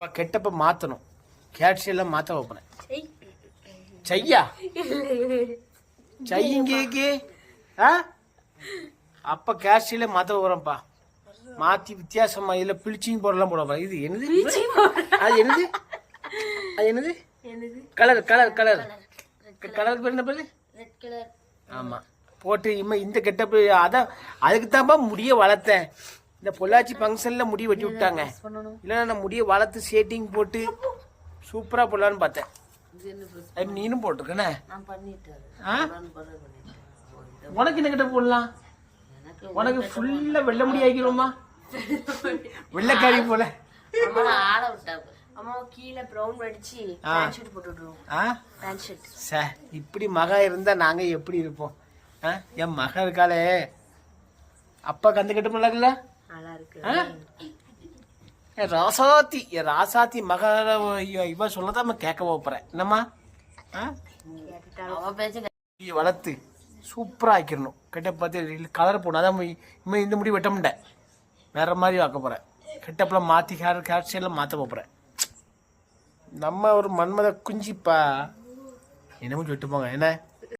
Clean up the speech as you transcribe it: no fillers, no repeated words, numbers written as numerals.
கெட்டப்ப மாற்றணும். கேட்சியெல்லாம் மாற்ற வைப்பேன். செய்யா செய்யுங்க. அப்போ கேட்சியில மாற்ற வைக்கிறேன்ப்பா. மாற்றி வித்தியாசமா இதில் பிளிச்சிங் போடலாம் போடுவா. இது என்னது? அது என்னது? அது என்னது? கலர் கலர் கலர் கலர் பேர் என்ன பேரு? ஆமாம் போட்டு இந்த கெட்டப்பு அதான் அதுக்கு தான்ப்பா முடிய வளர்த்தேன். இந்த பொள்ளாச்சி ஃபங்க்ஷனில் முடி வெட்டி விட்டாங்க. இல்லைன்னா நான் முடிய வளர்த்து ஷேட்டிங் போட்டு சூப்பராக போடலான்னு பார்த்தேன். அது நீனும் போட்டிருக்கண்ணே. உனக்கு என்ன கிட்ட போடலாம்? உனக்கு ஃபுல்லாக வெள்ளை முடி ஆகிக்கிறோமா? வெள்ளைக்காரி போல. இப்படி மகா இருந்தா நாங்க எப்படி இருப்போம்? என் மகன் இருக்காளே, அப்பா கந்து கட்டு போடல. ராசாத்தி ராசாத்தி மக இவ சொல்லதான் கேட்க போறேன். என்னம்மா வளர்த்து சூப்பரா ஆக்கிடணும். கெட்ட பார்த்து கலர் போடணும். அதான் இந்த முடி வெட்ட முடியேன், வேற மாதிரி ஆக்க போறேன். கெட்டப்பெல்லாம் மாற்றி ஹேர் ஸ்டைலாம் மாற்ற போகிறேன். நம்ம ஒரு மன்மத குஞ்சிப்பா. என்னமோ சொல்லிட்டு போங்க என்ன.